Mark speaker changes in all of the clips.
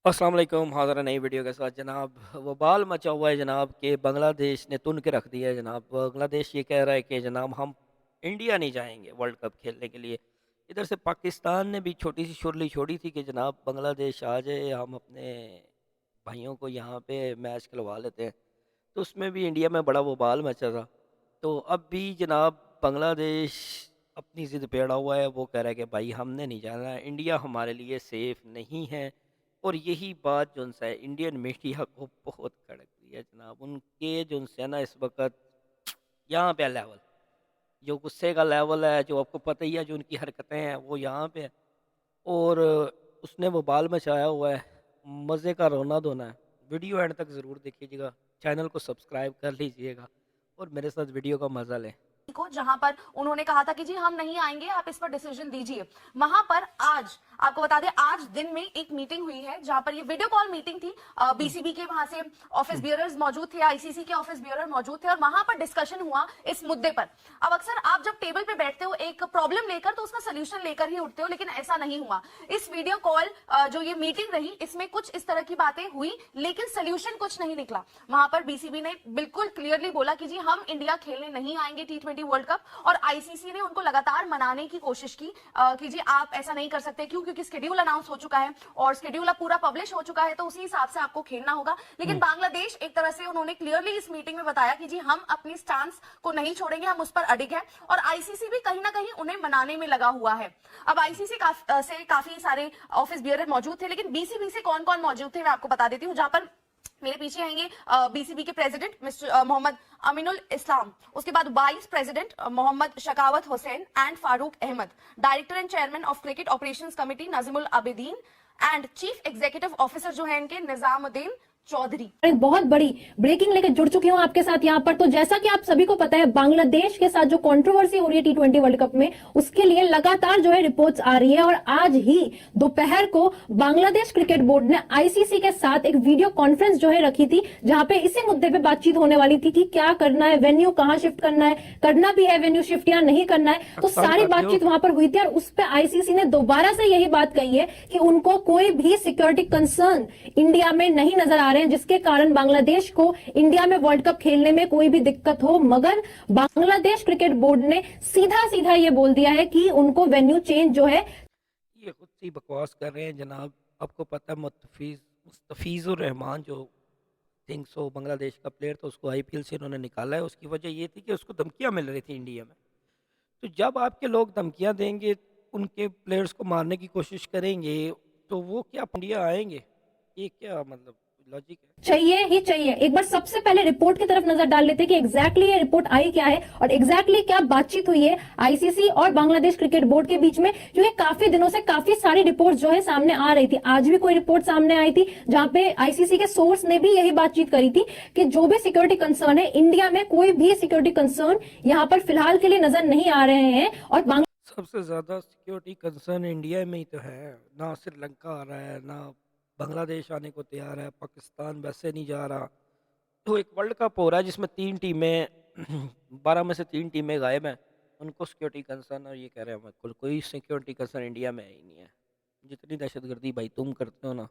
Speaker 1: अस्सलाम वालेकुम हाज़िर नई वीडियो के साथ जनाब वबाल मचा हुआ है जनाब कि बांग्लादेश ने तुन के रख दिया है जनाब। बांग्लादेश ये कह रहा है कि जनाब हम इंडिया नहीं जाएंगे वर्ल्ड कप खेलने के लिए। इधर से पाकिस्तान ने भी छोटी सी सुरली छोड़ी थी कि जनाब बांग्लादेश आ जाए, हम अपने भाइयों को यहाँ पे मैच खिलवा लेते हैं। तो उसमें भी इंडिया में बड़ा वबाल मचा था। तो अब भी जनाब बांग्लादेश अपनी ज़िद पे अड़ा हुआ है। वो कह रहा है कि भाई हमने नहीं जाना है, इंडिया हमारे लिए सेफ़ नहीं है। और यही बात जो है इंडियन मीडिया को बहुत कड़क रही है जनाब। उनके जो है ना इस वक्त यहाँ पे लेवल, जो गुस्से का लेवल है, जो आपको पता ही है, जो उनकी हरकतें हैं वो यहाँ पे है। और उसने वो बाल मचाया हुआ है। मज़े का रोना धोना है। वीडियो एंड तक ज़रूर देखिएगा, चैनल को सब्सक्राइब कर लीजिएगा और मेरे साथ वीडियो का मज़ा लें।
Speaker 2: को जहां पर उन्होंने कहा था कि जी हम नहीं आएंगे, आप इस पर डिसीजन दीजिए। वहां पर आज आपको बता दें, आज दिन में एक मीटिंग हुई है जहां पर ये वीडियो कॉल मीटिंग थी। बीसीबी के वहां से ऑफिस बियरर्स मौजूद थे, आईसीसी के ऑफिस बियरर मौजूद थे और वहां पर डिस्कशन हुआ इस मुद्दे पर। अब अक्सर आप जब टेबल पे बैठते हो एक प्रॉब्लम लेकर तो उसका सोल्यूशन लेकर ही उठते हो, लेकिन ऐसा नहीं हुआ। इस वीडियो कॉल जो ये मीटिंग रही इसमें कुछ इस तरह की बातें हुई लेकिन सोल्यूशन कुछ नहीं निकला। वहां पर बीसीबी ने बिल्कुल क्लियरली बोला कि जी हम इंडिया खेलने नहीं आएंगे T20 वर्ल्ड कप। और आईसीसी ने उनको लगातार मनाने की कोशिश की कि जी आप ऐसा नहीं कर सकते, क्यों? क्योंकि शेड्यूल अनाउंस हो चुका है और शेड्यूल अब पूरा पब्लिश हो चुका है, तो उसी हिसाब से आपको खेलना होगा। लेकिन बांग्लादेश एक तरह से उन्होंने क्लियरली इस मीटिंग में बताया कि जी हम अपनी स्टांस को नहीं छोड़ेंगे, हम उस पर अडिग है। और आईसीसी भी कहीं ना कहीं उन्हें मनाने में लगा हुआ है। अब आईसीसी से काफी सारे ऑफिस बियरर मौजूद थे, लेकिन बीसीबी से कौन कौन मौजूद थे मैं आपको बता देती हूँ। जहां पर मेरे पीछे आएंगे बीसीबी के प्रेसिडेंट मिस्टर मोहम्मद अमीनुल इस्लाम, उसके बाद vice president Mohammad Shakawat Hossain and Farooq Ahmed, director and chairman of cricket operations committee Nazimul Abedin and chief executive officer जो है इनके निजामुद्दीन चौधरी।
Speaker 3: एक बहुत बड़ी ब्रेकिंग लेकर जुड़ चुकी हूं आपके साथ यहाँ पर। तो जैसा कि आप सभी को पता है, बांग्लादेश के साथ जो कंट्रोवर्सी हो रही है T20 वर्ल्ड कप में, उसके लिए लगातार जो है रिपोर्ट्स आ रही है। और आज ही दोपहर को बांग्लादेश क्रिकेट बोर्ड ने आईसीसी के साथ एक वीडियो कॉन्फ्रेंस जो है रखी थी, जहां पे इसी मुद्दे पे बातचीत होने वाली थी कि क्या करना है, वेन्यू कहां शिफ्ट करना है, करना भी है वेन्यू शिफ्ट या नहीं करना है। तो सारी बातचीत वहां पर हुई थी और उस पर आईसीसी ने दोबारा से यही बात कही है कि उनको कोई भी सिक्योरिटी कंसर्न इंडिया में नहीं नजर आ रहे हैं जिसके कारण बांग्लादेश को इंडिया में वर्ल्ड कप खेलने में कोई भी दिक्कत हो। मगर बांग्लादेश क्रिकेट बोर्ड ने सीधा सीधा ये बोल दिया है कि उनको वेन्यू चेंज जो है,
Speaker 1: ये खुद से बकवास कर रहे हैं जनाब। आपको पता है मुस्तफिजुर रहमान जो थिंग्स हो बांग्लादेश का प्लेयर, तो उसको आईपीएल से उन्होंने निकाला है। उसकी वजह ये थी कि उसको धमकियां मिल रही थी इंडिया में। तो जब आपके लोग धमकियां देंगे, उनके प्लेयर्स को मारने की कोशिश करेंगे, तो वो क्या इंडिया आएंगे? ये क्या मतलब लॉजिक है?
Speaker 3: चाहिए ही चाहिए। एक बार सबसे पहले रिपोर्ट की तरफ नजर डाल लेते हैं कि एग्जैक्टली ये रिपोर्ट आई क्या है और एग्जैक्टली क्या बातचीत हुई है आईसीसी और बांग्लादेश क्रिकेट बोर्ड के बीच में। क्योंकि काफी दिनों से काफी सारी रिपोर्ट जो है सामने आ रही थी। आज भी कोई रिपोर्ट सामने आई थी जहां पे आईसीसी के सोर्स ने भी यही बातचीत करी थी कि जो भी सिक्योरिटी कंसर्न है, इंडिया में कोई भी सिक्योरिटी कंसर्न यहाँ पर फिलहाल के लिए नजर नहीं आ रहे हैं। और
Speaker 1: सबसे ज़्यादा सिक्योरिटी कंसर्न इंडिया में ही तो है ना। श्रीलंका आ रहा है ना, बांग्लादेश आने को तैयार है, पाकिस्तान वैसे नहीं जा रहा। तो एक वर्ल्ड कप हो रहा है जिसमें 3 टीमें 12 में से 3 टीमें गायब हैं। उनको सिक्योरिटी कंसर्न, और ये कह रहे हैं बिल्कुल कोई सिक्योरिटी कंसर्न इंडिया में ही नहीं है। जितनी दहशतगर्दी भाई तुम करते हो ना।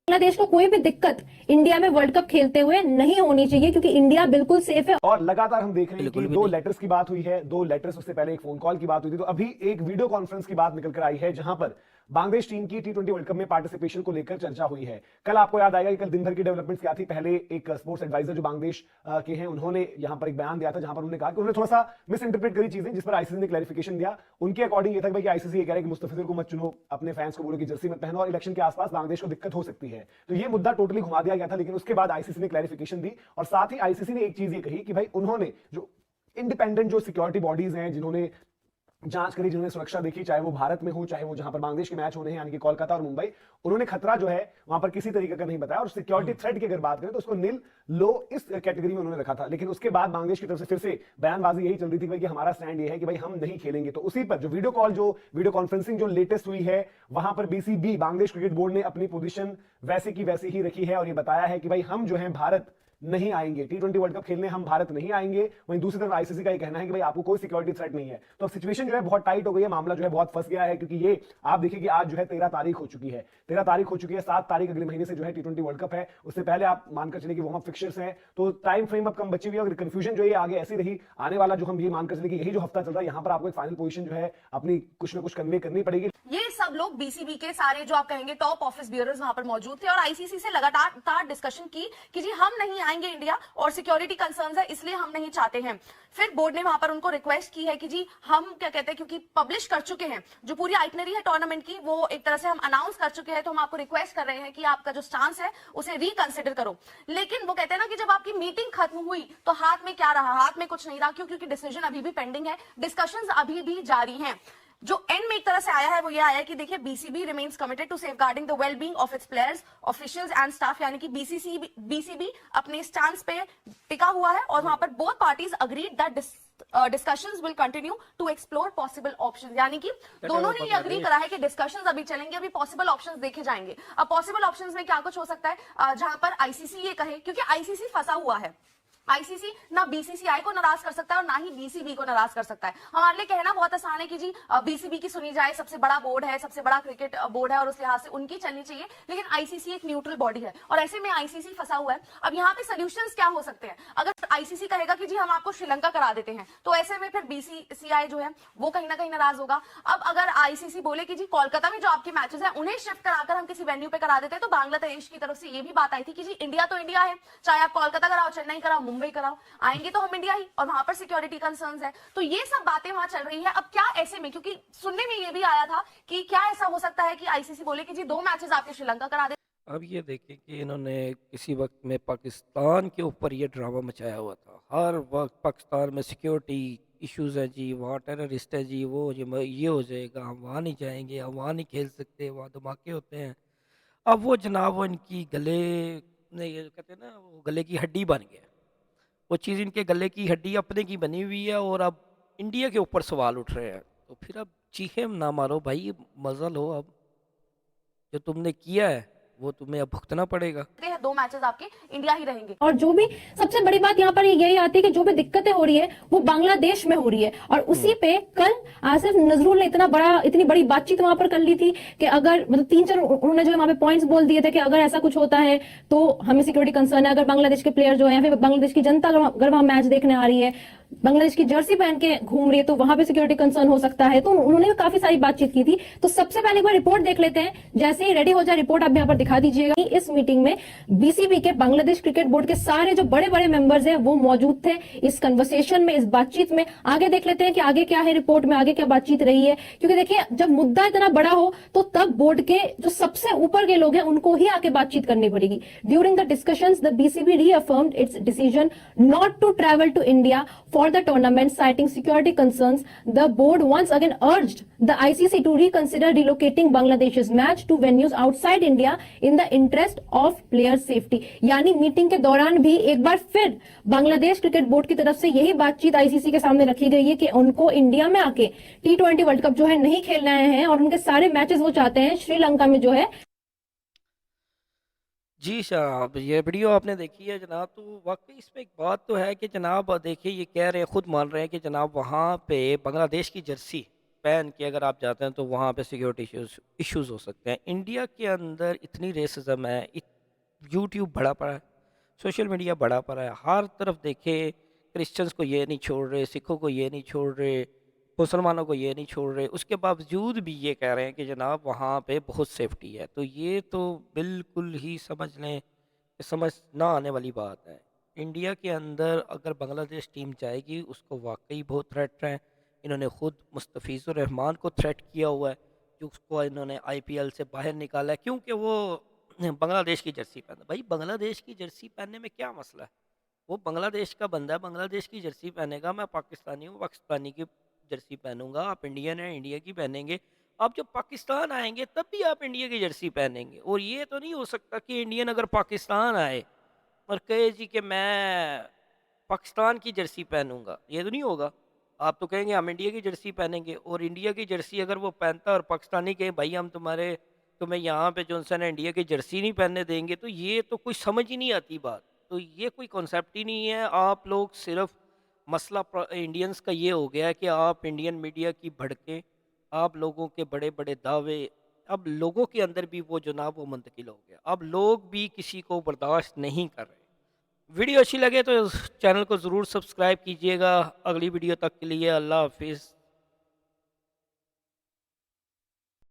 Speaker 3: बांग्लादेश को कोई भी दिक्कत इंडिया में वर्ल्ड कप खेलते हुए नहीं होनी चाहिए, क्योंकि इंडिया बिल्कुल सेफ है।
Speaker 4: और लगातार हम देख रहे हैं कि
Speaker 1: बिल्कुल भी
Speaker 4: दो
Speaker 1: नहीं।
Speaker 4: लेटर्स की बात हुई है, 2 लेटर्स, उससे पहले एक फोन कॉल की बात हुई थी, तो अभी एक वीडियो कॉन्फ्रेंस की बात निकल कर आई है जहां पर बांग्लादेश टीम की T20 वर्ल्ड कप में पार्टिसिपेशन को लेकर चर्चा हुई है। कल आपको याद आएगा कि कल दिन भर की डेवलपमेंट्स क्या थी। पहले एक स्पोर्ट्स एडवाइजर जो बांग्लादेश के हैं, उन्होंने यहां पर एक बयान दिया था जहां पर उन्होंने कहा कि उन्होंने थोड़ा सा मिस इंटरप्रेट करी चीजें, जिस पर आईसीसी ने क्लैरिफिकेशन दिया। उनके अकॉर्डिंग ये था कि आईसीसी ये कह रहा है कि मुस्तफिजुर को मत चुनो, अपने फैंस को बोलो कि जर्सी मत पहनो और इलेक्शन के आसपास बांग्लादेश को दिक्कत हो सकती है। तो ये मुद्दा टोटली घुमा दिया गया था। लेकिन उसके बाद आईसीसी ने क्लैरिफिकेशन दी और साथ ही आईसीसी ने एक चीज ये कही कि भाई उन्होंने जो इंडिपेंडेंट जो सिक्योरिटी बॉडीज हैं, जिन्होंने जांच करी, जिन्होंने सुरक्षा देखी, चाहे वो भारत में हो चाहे वो जहां पर बांग्लादेश के मैच होने हैं यानी कि कोलकाता और मुंबई, उन्होंने खतरा जो है वहां पर किसी तरीके का नहीं बताया। और सिक्योरिटी थ्रेट की अगर बात करें तो उसको नील लो इस कैटेगरी में उन्होंने रखा था। लेकिन उसके बाद बांग्लादेश की तरफ से फिर से बयानबाजी यही चल रही थी भाई कि हमारा स्टैंड ये है कि भाई हम नहीं खेलेंगे। तो उसी पर जो वीडियो कॉन्फ्रेंसिंग जो लेटेस्ट हुई है, वहां पर बीसीबी बांग्लादेश क्रिकेट बोर्ड ने अपनी पोजीशन वैसे की वैसी ही रखी है और ये बताया है कि भाई हम जो है भारत नहीं आएंगे, T20 वर्ल्ड कप खेलने हम भारत नहीं आएंगे। वहीं दूसरी तरफ आईसीसी का ये कहना है कि भाई आपको कोई सिक्योरिटी थ्रेट नहीं है। तो अब सिचुएशन जो है बहुत टाइट हो गई है, मामला जो है बहुत फंस गया है, क्योंकि ये आप देखिए कि आज जो है 13 तारीख हो चुकी है, 13 तारीख हो चुकी है, 7 तारीख अगले महीने से जो है T20 वर्ल्ड कप है। उससे पहले आप मानकर चले कि वार्म अप फिक्चर्स हैं, तो टाइम फ्रेम अब कम बची हुई है और कंफ्यूजन जो है आगे ऐसी रही, आने वाला जो हम ये मानकर चले कि यही जो हफ्ता चल रहा है, यहां पर आपको एक फाइनल पोजीशन जो है अपनी कुछ ना कुछ कन्वे करनी पड़ेगी।
Speaker 2: ये सब लोग बीसीबी के सारे जो आप कहेंगे टॉप ऑफिस बियरर्स वहां पर मौजूद थे और आईसीसी से लगातार डिस्कशन की कि जी हम नहीं आएंगे इंडिया और सिक्योरिटी कंसर्न्स है इसलिए हम नहीं चाहते हैं। फिर बोर्ड ने वहां पर उनको रिक्वेस्ट की है कि जी हम क्या कहते हैं, क्योंकि पब्लिश कर चुके हैं जो पूरी आइटनरी है टूर्नामेंट की, वो एक तरह से हम अनाउंस कर चुके हैं, तो हम आपको रिक्वेस्ट कर रहे हैं कि आपका जो स्टांस है उसे रिकंसिडर करो। लेकिन वो कहते हैं ना कि जब आपकी मीटिंग खत्म हुई तो हाथ में क्या रहा, हाथ में कुछ नहीं रहा। क्यों? क्योंकि डिसीजन अभी भी पेंडिंग है, डिस्कशंस अभी भी जारी हैं। जो एंड में एक तरह से आया है वो ये आया है कि देखिए BCB remains committed to safeguarding the well being of its players, officials and staff, यानी कि बीसीबी अपने स्टांस पे टिका हुआ है और वहां पर both parties agreed that discussions will continue to explore possible options, यानी कि दोनों ने ये अग्री करा है कि डिस्कशंस अभी चलेंगे, अभी पॉसिबल ऑप्शंस देखे जाएंगे। अब पॉसिबल ऑप्शंस में क्या कुछ हो सकता है, जहां पर आईसीसी ये कहे, क्योंकि आईसीसी फंसा हुआ है, आईसीसी ना बीसीसीआई को नाराज कर सकता है और ना ही बीसीबी को नाराज कर सकता है। हमारे लिए कहना बहुत आसान है कि जी बीसीबी की सुनी जाए, सबसे बड़ा बोर्ड है, सबसे बड़ा क्रिकेट बोर्ड है और उस लिहाज से उनकी चलनी चाहिए, लेकिन आईसीसी एक न्यूट्रल बॉडी है और ऐसे में आईसीसी फंसा हुआ है। अब यहाँ पे सोल्यूशंस क्या हो सकते हैं? अगर आईसीसी कहेगा कि जी हम आपको श्रीलंका करा देते हैं तो ऐसे में फिर बीसीसीआई जो है वो कहीं ना कहीं नाराज होगा। अब अगर आईसीसी बोले कि जी कोलकाता में जो आपके मैचेस हैं उन्हें शिफ्ट कराकर हम किसी वेन्यू पे करा देते हैं, तो बांग्लादेश की तरफ से ये भी बात आई थी कि जी इंडिया तो इंडिया है, चाहे आप कोलकाता कराओ, चेन्नई कराओ, मुंबई कराओ, आएंगे तो हम इंडिया ही, और वहां पर सिक्योरिटी कंसर्न्स है। तो ये सब बातें वहां चल रही है। अब क्या ऐसे में, क्योंकि सुनने में ये भी आया था कि क्या ऐसा हो सकता है कि आईसीसी बोले कि जी 2 मैचेस आपके श्रीलंका करा दे।
Speaker 1: अब ये देखिए कि इन्होंने किसी वक्त में पाकिस्तान के ऊपर ये ड्रामा मचाया हुआ था। हर वक्त पाकिस्तान में सिक्योरिटी इश्यूज हैं जी, वहाँ टेररिस्ट है जी, वो ये हो जाएगा, हम वहाँ नहीं जाएंगे, हम वहाँ नहीं खेल सकते, वहाँ धमाके होते हैं। अब वो जनाब वो इनकी गले ने ये कहते हैं ना, वो गले की हड्डी बन गया। वो चीज़ इनके गले की हड्डी अपने की बनी हुई है और अब इंडिया के ऊपर सवाल उठ रहे हैं। तो फिर अब चीखें ना मारो भाई, मज़ा लो। अब जो तुमने किया है वो तुम्हें अब भुगतना पड़ेगा।
Speaker 2: 2 मैचेस आपके इंडिया ही रहेंगे।
Speaker 3: और जो भी सबसे बड़ी बात यहाँ पर यही आती है कि जो भी दिक्कतें हो रही है वो बांग्लादेश में हो रही है, और उसी पे कल आसिफ नजरुल ने इतनी बड़ी बातचीत वहां पर कर ली थी कि अगर मतलब 3-4 उन्होंने जो है वहां पे पॉइंट्स बोल दिए थे कि अगर ऐसा कुछ होता है तो हमें सिक्योरिटी कंसर्न है। अगर बांग्लादेश के प्लेयर जो है, फिर बांग्लादेश की जनता अगर वहां मैच देखने आ रही है, बांग्लादेश की जर्सी पहन के घूम रही है, तो वहां पे सिक्योरिटी कंसर्न हो सकता है। तो उन्होंने काफी सारी बातचीत की थी। तो सबसे पहले एक बार रिपोर्ट देख लेते हैं, जैसे ही रेडी हो जाए रिपोर्ट आप यहाँ पर दिखा दीजिएगा। इस मीटिंग में बीसीबी के बांग्लादेश क्रिकेट बोर्ड के सारे जो बड़े बड़े मेंबर्स हैं वो मौजूद थे इस कन्वर्सेशन में, इस बातचीत में। आगे देख लेते हैं कि आगे क्या है रिपोर्ट में, आगे क्या बातचीत रही है, क्योंकि देखिए जब मुद्दा इतना बड़ा हो तो तब बोर्ड के जो सबसे ऊपर के लोग हैं उनको ही आके बातचीत करनी पड़ेगी। During the discussions the BCB reaffirmed its decision not to travel to India for the tournament, citing security concerns. The board once again urged the ICC to reconsider relocating Bangladesh's match to venues outside India in the interest of player safety. यानी meeting के दौरान भी एक बार फिर Bangladesh cricket board की तरफ से यही बातचीत आईसीसी के सामने रखी गई है कि उनको इंडिया में आके T20 वर्ल्ड कप जो है नहीं खेलना है और उनके सारे मैचेस वो चाहते हैं श्रीलंका में जो है।
Speaker 1: जी साहब, ये वीडियो आपने देखी है जनाब, तो वाकई इसमें एक बात तो है कि जनाब देखिए ये कह रहे हैं, खुद मान रहे हैं कि जनाब वहाँ पे बांग्लादेश की जर्सी पहन के अगर आप जाते हैं तो वहाँ पे सिक्योरिटी इश्यूज़ हो सकते हैं। इंडिया के अंदर इतनी रेसिज्म है, यूट्यूब बड़ा पड़ा है, सोशल मीडिया बड़ा पड़ा है, हर तरफ देखे क्रिश्चियंस को ये नहीं छोड़ रहे, सिखों को ये नहीं छोड़ रहे, मुसलमानों को ये नहीं छोड़ रहे, उसके बावजूद भी ये कह रहे हैं कि जनाब वहाँ पे बहुत सेफ्टी है। तो ये तो बिल्कुल ही समझ लें कि समझ ना आने वाली बात है। इंडिया के अंदर अगर बांग्लादेश टीम जाएगी उसको वाकई बहुत थ्रेट है। इन्होंने खुद मुस्तफ़ीज़ुर रहमान को थ्रेट किया हुआ है, जो उसको इन्होंने आईपीएल से बाहर निकाला है क्योंकि वो बांग्लादेश की जर्सी पहना। भाई बांग्लादेश की जर्सी पहनने में क्या मसला है? वो बांग्लादेश का बंदा है, बांग्लादेश की जर्सी पहनेगा। मैं पाकिस्तानी हूँ, पाकिस्तानी की जर्सी पहनूंगा। आप इंडियन हैं, इंडिया की पहनेंगे। आप जब पाकिस्तान आएंगे तब भी आप इंडिया की जर्सी पहनेंगे। और ये तो नहीं हो सकता कि इंडियन अगर पाकिस्तान आए और कहे जी कि मैं पाकिस्तान की जर्सी पहनूंगा, ये तो नहीं होगा। आप तो कहेंगे हम इंडिया की जर्सी पहनेंगे, और इंडिया की जर्सी अगर वो पहनता और पाकिस्तानी कहे भाई हम तुम्हें यहाँ पे जो है इंडिया की जर्सी नहीं पहनने देंगे, तो ये तो कुछ समझ ही नहीं आती बात। तो ये कोई कॉन्सेप्ट ही नहीं है। आप लोग सिर्फ मसला इंडियंस का ये हो गया है कि आप इंडियन मीडिया की भड़कें, आप लोगों के बड़े बड़े दावे, अब लोगों के अंदर भी वो जनाब वो मुंतकिल हो गया। अब लोग भी किसी को बर्दाश्त नहीं कर रहे। वीडियो अच्छी लगे तो चैनल को ज़रूर सब्सक्राइब कीजिएगा। अगली वीडियो तक के लिए अल्लाह हाफिज़।